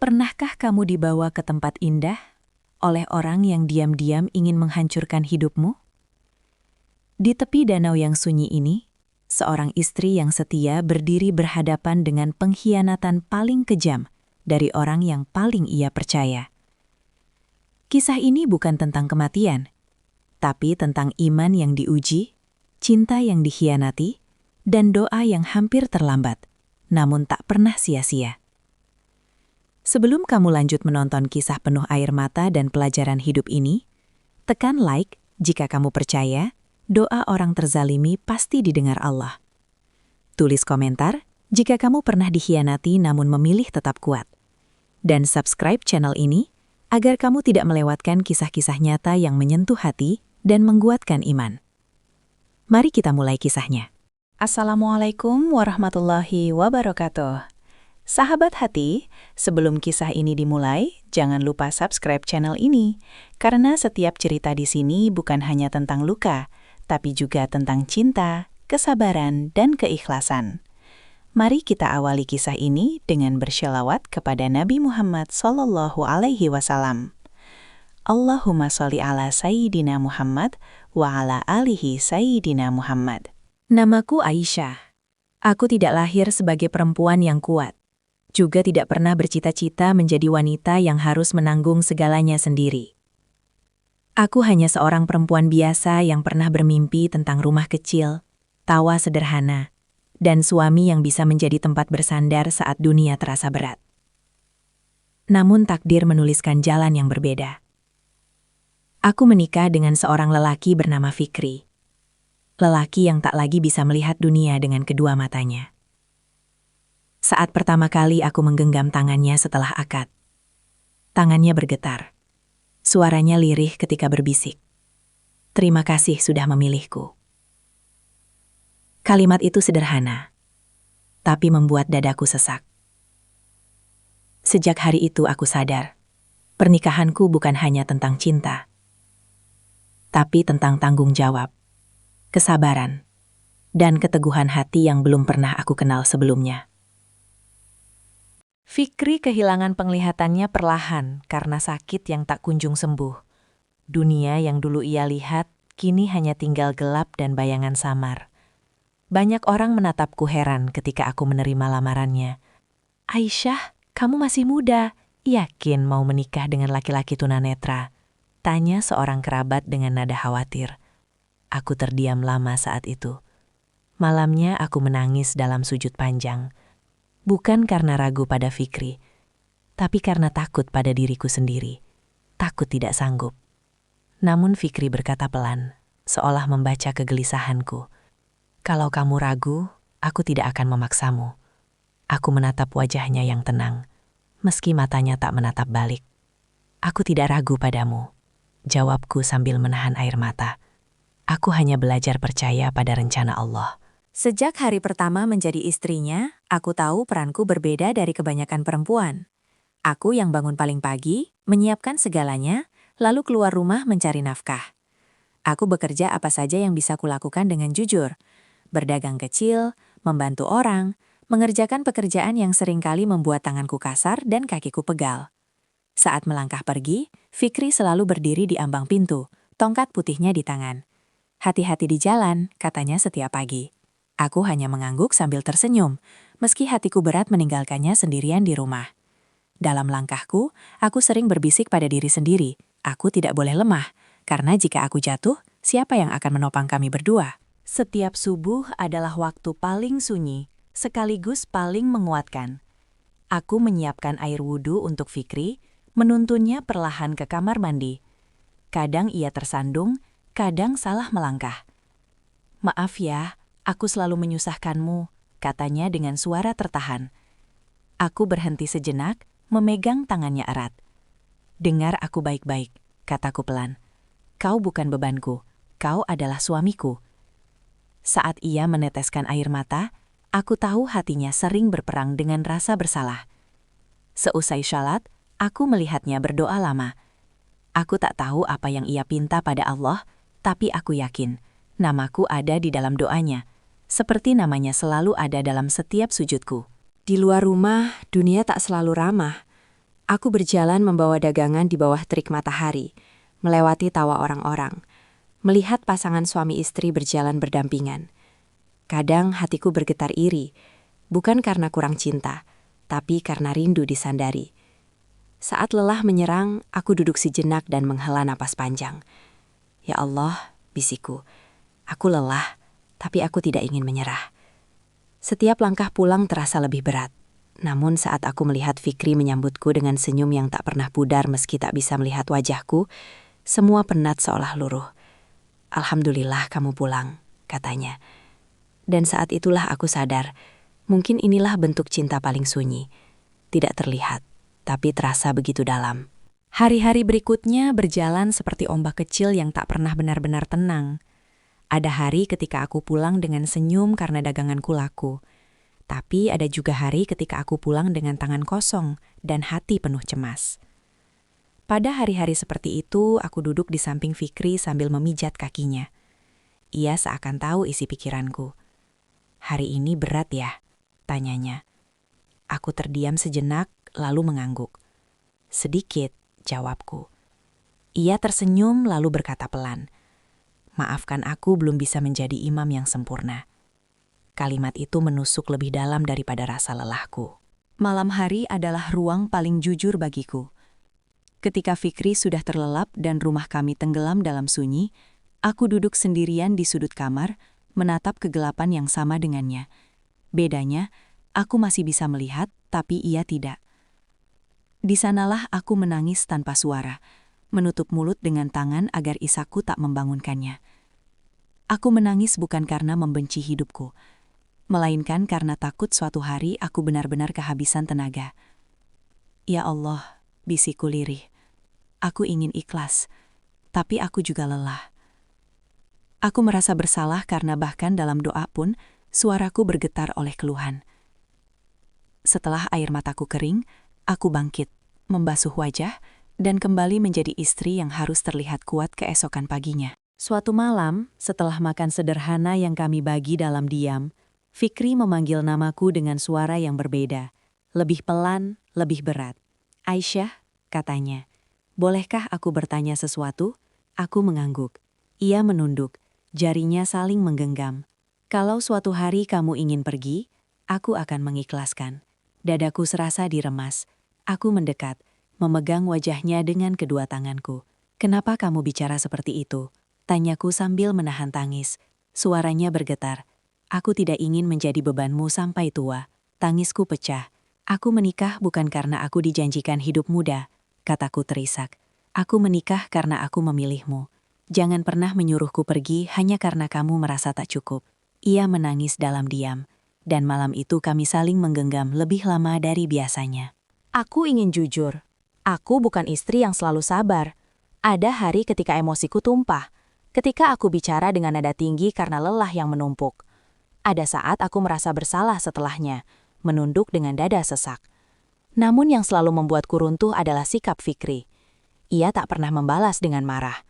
Pernahkah kamu dibawa ke tempat indah oleh orang yang diam-diam ingin menghancurkan hidupmu? Di tepi danau yang sunyi ini, seorang istri yang setia berdiri berhadapan dengan pengkhianatan paling kejam dari orang yang paling ia percaya. Kisah ini bukan tentang kematian, tapi tentang iman yang diuji, cinta yang dikhianati, dan doa yang hampir terlambat, namun tak pernah sia-sia. Sebelum kamu lanjut menonton kisah penuh air mata dan pelajaran hidup ini, tekan like jika kamu percaya doa orang terzalimi pasti didengar Allah. Tulis komentar jika kamu pernah dikhianati namun memilih tetap kuat. Dan subscribe channel ini agar kamu tidak melewatkan kisah-kisah nyata yang menyentuh hati dan menguatkan iman. Mari kita mulai kisahnya. Assalamualaikum warahmatullahi wabarakatuh. Sahabat hati, sebelum kisah ini dimulai, jangan lupa subscribe channel ini, karena setiap cerita di sini bukan hanya tentang luka, tapi juga tentang cinta, kesabaran, dan keikhlasan. Mari kita awali kisah ini dengan bersyalawat kepada Nabi Muhammad SAW. Allahumma sholli ala Sayyidina Muhammad wa ala alihi Sayyidina Muhammad. Namaku Aisyah. Aku tidak lahir sebagai perempuan yang kuat. Juga tidak pernah bercita-cita menjadi wanita yang harus menanggung segalanya sendiri. Aku hanya seorang perempuan biasa yang pernah bermimpi tentang rumah kecil, tawa sederhana, dan suami yang bisa menjadi tempat bersandar saat dunia terasa berat. Namun takdir menuliskan jalan yang berbeda. Aku menikah dengan seorang lelaki bernama Fikri. Lelaki yang tak lagi bisa melihat dunia dengan kedua matanya. Saat pertama kali aku menggenggam tangannya setelah akad, tangannya bergetar. Suaranya lirih ketika berbisik, "Terima kasih sudah memilihku." Kalimat itu sederhana, tapi membuat dadaku sesak. Sejak hari itu aku sadar, pernikahanku bukan hanya tentang cinta, tapi tentang tanggung jawab, kesabaran, dan keteguhan hati yang belum pernah aku kenal sebelumnya. Fikri kehilangan penglihatannya perlahan karena sakit yang tak kunjung sembuh. Dunia yang dulu ia lihat, kini hanya tinggal gelap dan bayangan samar. Banyak orang menatapku heran ketika aku menerima lamarannya. "Aisyah, kamu masih muda, yakin mau menikah dengan laki-laki tunanetra?" tanya seorang kerabat dengan nada khawatir. Aku terdiam lama saat itu. Malamnya aku menangis dalam sujud panjang. Bukan karena ragu pada Fikri, tapi karena takut pada diriku sendiri. Takut tidak sanggup. Namun Fikri berkata pelan, seolah membaca kegelisahanku. "Kalau kamu ragu, aku tidak akan memaksamu." Aku menatap wajahnya yang tenang, meski matanya tak menatap balik. "Aku tidak ragu padamu," jawabku sambil menahan air mata. "Aku hanya belajar percaya pada rencana Allah." Sejak hari pertama menjadi istrinya, aku tahu peranku berbeda dari kebanyakan perempuan. Aku yang bangun paling pagi, menyiapkan segalanya, lalu keluar rumah mencari nafkah. Aku bekerja apa saja yang bisa kulakukan dengan jujur. Berdagang kecil, membantu orang, mengerjakan pekerjaan yang seringkali membuat tanganku kasar dan kakiku pegal. Saat melangkah pergi, Fikri selalu berdiri di ambang pintu, tongkat putihnya di tangan. "Hati-hati di jalan," katanya setiap pagi. Aku hanya mengangguk sambil tersenyum, meski hatiku berat meninggalkannya sendirian di rumah. Dalam langkahku, aku sering berbisik pada diri sendiri, aku tidak boleh lemah, karena jika aku jatuh, siapa yang akan menopang kami berdua? Setiap subuh adalah waktu paling sunyi, sekaligus paling menguatkan. Aku menyiapkan air wudhu untuk Fikri, menuntunnya perlahan ke kamar mandi. Kadang ia tersandung, kadang salah melangkah. "Maaf ya, aku selalu menyusahkanmu," katanya dengan suara tertahan. Aku berhenti sejenak, memegang tangannya erat. "Dengar aku baik-baik," kataku pelan. "Kau bukan bebanku, kau adalah suamiku." Saat ia meneteskan air mata, aku tahu hatinya sering berperang dengan rasa bersalah. Seusai syalat, aku melihatnya berdoa lama. Aku tak tahu apa yang ia pinta pada Allah, tapi aku yakin namaku ada di dalam doanya, seperti namanya selalu ada dalam setiap sujudku. Di luar rumah, dunia tak selalu ramah. Aku berjalan membawa dagangan di bawah terik matahari, melewati tawa orang-orang, melihat pasangan suami istri berjalan berdampingan. Kadang hatiku bergetar iri, bukan karena kurang cinta, tapi karena rindu disandari. Saat lelah menyerang, aku duduk sejenak dan menghela napas panjang. Ya Allah, bisikku, aku lelah, tapi aku tidak ingin menyerah. Setiap langkah pulang terasa lebih berat. Namun saat aku melihat Fikri menyambutku dengan senyum yang tak pernah pudar meski tak bisa melihat wajahku, semua penat seolah luruh. Alhamdulillah kamu pulang, katanya. Dan saat itulah aku sadar, mungkin inilah bentuk cinta paling sunyi. Tidak terlihat, tapi terasa begitu dalam. Hari-hari berikutnya berjalan seperti ombak kecil yang tak pernah benar-benar tenang. Ada hari ketika aku pulang dengan senyum karena daganganku laku. Tapi ada juga hari ketika aku pulang dengan tangan kosong dan hati penuh cemas. Pada hari-hari seperti itu, aku duduk di samping Fikri sambil memijat kakinya. Ia seakan tahu isi pikiranku. Hari ini berat ya? Tanyanya. Aku terdiam sejenak, lalu mengangguk. Sedikit, jawabku. Ia tersenyum lalu berkata pelan. Maafkan aku belum bisa menjadi imam yang sempurna. Kalimat itu menusuk lebih dalam daripada rasa lelahku. Malam hari adalah ruang paling jujur bagiku. Ketika Fikri sudah terlelap dan rumah kami tenggelam dalam sunyi, aku duduk sendirian di sudut kamar, menatap kegelapan yang sama dengannya. Bedanya, aku masih bisa melihat, tapi ia tidak. Di sanalah aku menangis tanpa suara, menutup mulut dengan tangan agar isaku tak membangunkannya. Aku menangis bukan karena membenci hidupku, melainkan karena takut suatu hari aku benar-benar kehabisan tenaga. Ya Allah, bisikku lirih. Aku ingin ikhlas, tapi aku juga lelah. Aku merasa bersalah karena bahkan dalam doa pun, suaraku bergetar oleh keluhan. Setelah air mataku kering, aku bangkit, membasuh wajah, dan kembali menjadi istri yang harus terlihat kuat keesokan paginya. Suatu malam, setelah makan sederhana yang kami bagi dalam diam, Fikri memanggil namaku dengan suara yang berbeda, lebih pelan, lebih berat. Aisyah, katanya. Bolehkah aku bertanya sesuatu? Aku mengangguk. Ia menunduk, jarinya saling menggenggam. Kalau suatu hari kamu ingin pergi, aku akan mengikhlaskan. Dadaku serasa diremas. Aku mendekat, memegang wajahnya dengan kedua tanganku. Kenapa kamu bicara seperti itu? Tanyaku sambil menahan tangis. Suaranya bergetar. Aku tidak ingin menjadi bebanmu sampai tua. Tangisku pecah. Aku menikah bukan karena aku dijanjikan hidup muda, kataku terisak. Aku menikah karena aku memilihmu. Jangan pernah menyuruhku pergi hanya karena kamu merasa tak cukup. Ia menangis dalam diam. Dan malam itu kami saling menggenggam lebih lama dari biasanya. Aku ingin jujur. Aku bukan istri yang selalu sabar. Ada hari ketika emosiku tumpah. Ketika aku bicara dengan nada tinggi karena lelah yang menumpuk. Ada saat aku merasa bersalah setelahnya, menunduk dengan dada sesak. Namun yang selalu membuatku runtuh adalah sikap Fikri. Ia tak pernah membalas dengan marah.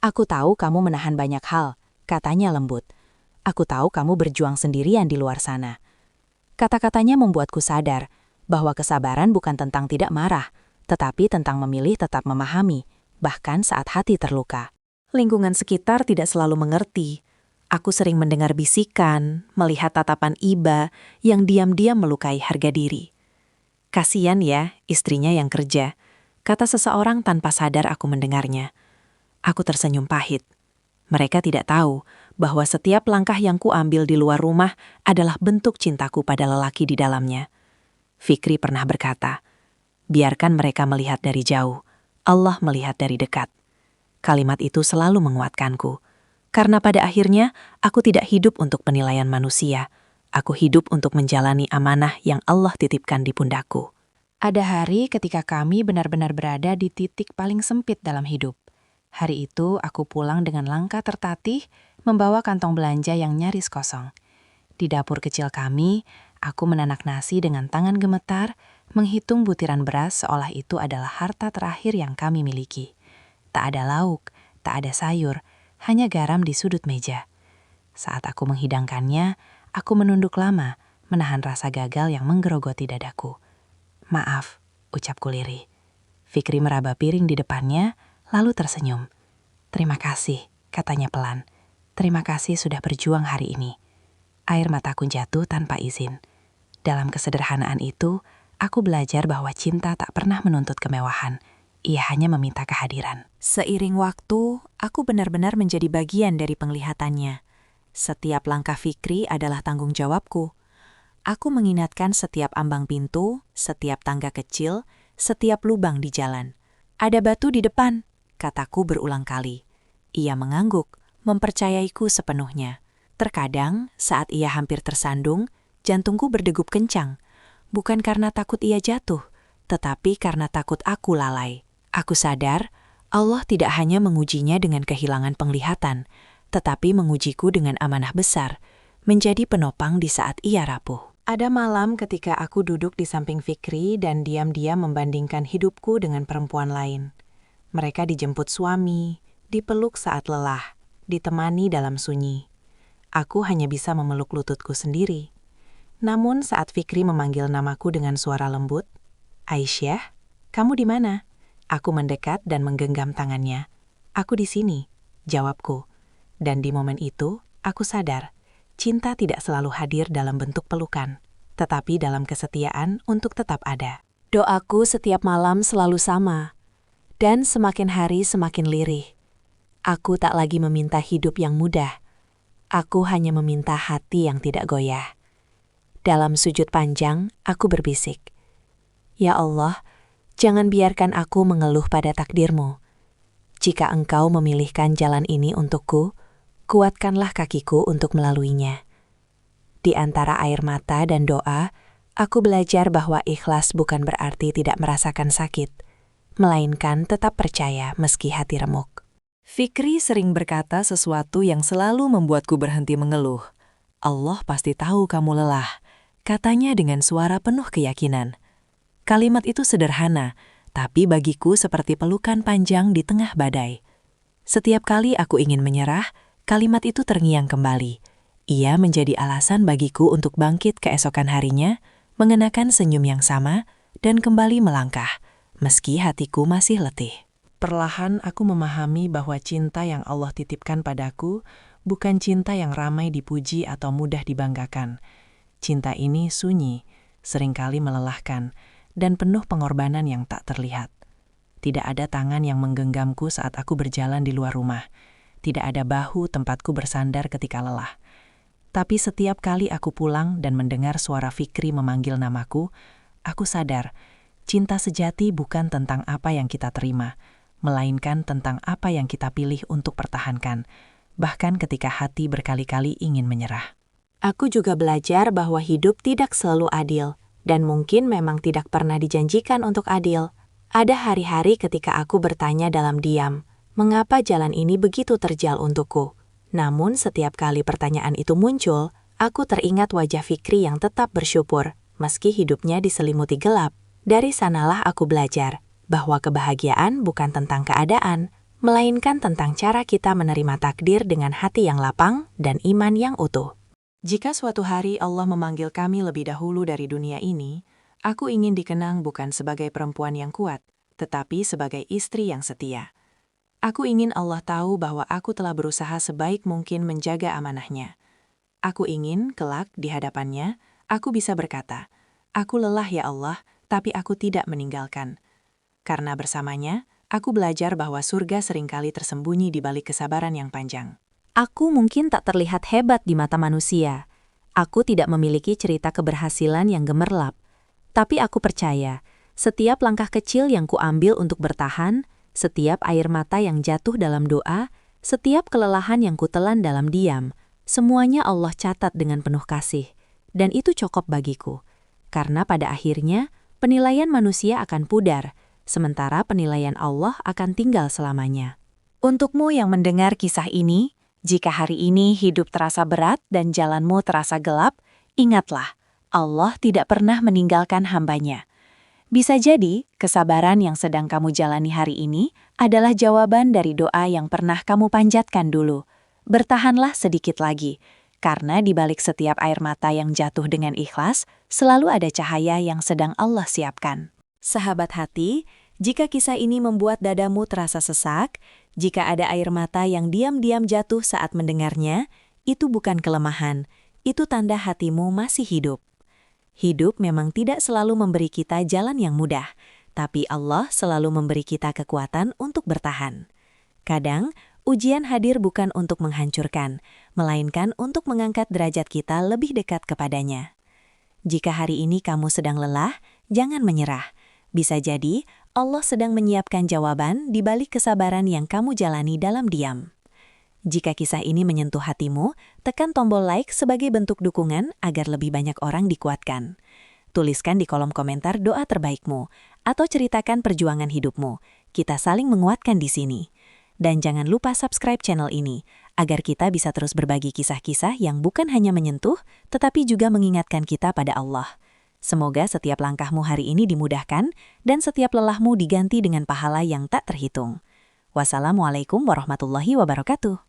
Aku tahu kamu menahan banyak hal, katanya lembut. Aku tahu kamu berjuang sendirian di luar sana. Kata-katanya membuatku sadar bahwa kesabaran bukan tentang tidak marah, tetapi tentang memilih tetap memahami, bahkan saat hati terluka. Lingkungan sekitar tidak selalu mengerti. Aku sering mendengar bisikan, melihat tatapan iba yang diam-diam melukai harga diri. Kasian ya, istrinya yang kerja, kata seseorang tanpa sadar aku mendengarnya. Aku tersenyum pahit. Mereka tidak tahu bahwa setiap langkah yang kuambil di luar rumah adalah bentuk cintaku pada lelaki di dalamnya. Fikri pernah berkata, biarkan mereka melihat dari jauh, Allah melihat dari dekat. Kalimat itu selalu menguatkanku. Karena pada akhirnya, aku tidak hidup untuk penilaian manusia. Aku hidup untuk menjalani amanah yang Allah titipkan di pundakku. Ada hari ketika kami benar-benar berada di titik paling sempit dalam hidup. Hari itu aku pulang dengan langkah tertatih, membawa kantong belanja yang nyaris kosong. Di dapur kecil kami, aku menanak nasi dengan tangan gemetar, menghitung butiran beras seolah itu adalah harta terakhir yang kami miliki. Tak ada lauk, tak ada sayur, hanya garam di sudut meja. Saat aku menghidangkannya, aku menunduk lama, menahan rasa gagal yang menggerogoti dadaku. Maaf, ucapku lirih. Fikri meraba piring di depannya, lalu tersenyum. Terima kasih, katanya pelan. Terima kasih sudah berjuang hari ini. Air mataku jatuh tanpa izin. Dalam kesederhanaan itu, aku belajar bahwa cinta tak pernah menuntut kemewahan. Ia hanya meminta kehadiran. Seiring waktu, aku benar-benar menjadi bagian dari penglihatannya. Setiap langkah Fikri adalah tanggung jawabku. Aku mengingatkan setiap ambang pintu, setiap tangga kecil, setiap lubang di jalan. Ada batu di depan, kataku berulang kali. Ia mengangguk, mempercayaiku sepenuhnya. Terkadang, saat ia hampir tersandung, jantungku berdegup kencang. Bukan karena takut ia jatuh, tetapi karena takut aku lalai. Aku sadar, Allah tidak hanya mengujinya dengan kehilangan penglihatan, tetapi mengujiku dengan amanah besar, menjadi penopang di saat ia rapuh. Ada malam ketika aku duduk di samping Fikri dan diam-diam membandingkan hidupku dengan perempuan lain. Mereka dijemput suami, dipeluk saat lelah, ditemani dalam sunyi. Aku hanya bisa memeluk lututku sendiri. Namun saat Fikri memanggil namaku dengan suara lembut, "Aisyah, kamu di mana?" Aku mendekat dan menggenggam tangannya. "Aku di sini," jawabku. Dan di momen itu, aku sadar, cinta tidak selalu hadir dalam bentuk pelukan, tetapi dalam kesetiaan untuk tetap ada. Doaku setiap malam selalu sama, dan semakin hari semakin lirih. Aku tak lagi meminta hidup yang mudah. Aku hanya meminta hati yang tidak goyah. Dalam sujud panjang, aku berbisik, "Ya Allah, jangan biarkan aku mengeluh pada takdir-Mu. Jika Engkau memilihkan jalan ini untukku, kuatkanlah kakiku untuk melaluinya." Di antara air mata dan doa, aku belajar bahwa ikhlas bukan berarti tidak merasakan sakit, melainkan tetap percaya meski hati remuk. Fikri sering berkata sesuatu yang selalu membuatku berhenti mengeluh. "Allah pasti tahu kamu lelah," katanya dengan suara penuh keyakinan. Kalimat itu sederhana, tapi bagiku seperti pelukan panjang di tengah badai. Setiap kali aku ingin menyerah, kalimat itu terngiang kembali. Ia menjadi alasan bagiku untuk bangkit keesokan harinya, mengenakan senyum yang sama, dan kembali melangkah, meski hatiku masih letih. Perlahan aku memahami bahwa cinta yang Allah titipkan padaku bukan cinta yang ramai dipuji atau mudah dibanggakan. Cinta ini sunyi, seringkali melelahkan, dan penuh pengorbanan yang tak terlihat. Tidak ada tangan yang menggenggamku saat aku berjalan di luar rumah. Tidak ada bahu tempatku bersandar ketika lelah. Tapi setiap kali aku pulang dan mendengar suara Fikri memanggil namaku, aku sadar, cinta sejati bukan tentang apa yang kita terima, melainkan tentang apa yang kita pilih untuk pertahankan, bahkan ketika hati berkali-kali ingin menyerah. Aku juga belajar bahwa hidup tidak selalu adil, dan mungkin memang tidak pernah dijanjikan untuk adil. Ada hari-hari ketika aku bertanya dalam diam, mengapa jalan ini begitu terjal untukku? Namun setiap kali pertanyaan itu muncul, aku teringat wajah Fikri yang tetap bersyukur, meski hidupnya diselimuti gelap. Dari sanalah aku belajar bahwa kebahagiaan bukan tentang keadaan, melainkan tentang cara kita menerima takdir dengan hati yang lapang dan iman yang utuh. Jika suatu hari Allah memanggil kami lebih dahulu dari dunia ini, aku ingin dikenang bukan sebagai perempuan yang kuat, tetapi sebagai istri yang setia. Aku ingin Allah tahu bahwa aku telah berusaha sebaik mungkin menjaga amanahnya. Aku ingin, kelak, di hadapannya, aku bisa berkata, "Aku lelah ya Allah, tapi aku tidak meninggalkan." Karena bersamanya, aku belajar bahwa surga seringkali tersembunyi di balik kesabaran yang panjang. Aku mungkin tak terlihat hebat di mata manusia. Aku tidak memiliki cerita keberhasilan yang gemerlap. Tapi aku percaya, setiap langkah kecil yang kuambil untuk bertahan, setiap air mata yang jatuh dalam doa, setiap kelelahan yang kutelan dalam diam, semuanya Allah catat dengan penuh kasih. Dan itu cukup bagiku. Karena pada akhirnya, penilaian manusia akan pudar, sementara penilaian Allah akan tinggal selamanya. Untukmu yang mendengar kisah ini, jika hari ini hidup terasa berat dan jalanmu terasa gelap, ingatlah, Allah tidak pernah meninggalkan hamba-Nya. Bisa jadi, kesabaran yang sedang kamu jalani hari ini adalah jawaban dari doa yang pernah kamu panjatkan dulu. Bertahanlah sedikit lagi, karena di balik setiap air mata yang jatuh dengan ikhlas, selalu ada cahaya yang sedang Allah siapkan. Sahabat hati, jika kisah ini membuat dadamu terasa sesak, jika ada air mata yang diam-diam jatuh saat mendengarnya, itu bukan kelemahan, itu tanda hatimu masih hidup. Hidup memang tidak selalu memberi kita jalan yang mudah, tapi Allah selalu memberi kita kekuatan untuk bertahan. Kadang, ujian hadir bukan untuk menghancurkan, melainkan untuk mengangkat derajat kita lebih dekat kepadanya. Jika hari ini kamu sedang lelah, jangan menyerah. Bisa jadi, Allah sedang menyiapkan jawaban di balik kesabaran yang kamu jalani dalam diam. Jika kisah ini menyentuh hatimu, tekan tombol like sebagai bentuk dukungan agar lebih banyak orang dikuatkan. Tuliskan di kolom komentar doa terbaikmu, atau ceritakan perjuangan hidupmu. Kita saling menguatkan di sini. Dan jangan lupa subscribe channel ini, agar kita bisa terus berbagi kisah-kisah yang bukan hanya menyentuh, tetapi juga mengingatkan kita pada Allah. Semoga setiap langkahmu hari ini dimudahkan, dan setiap lelahmu diganti dengan pahala yang tak terhitung. Wassalamualaikum warahmatullahi wabarakatuh.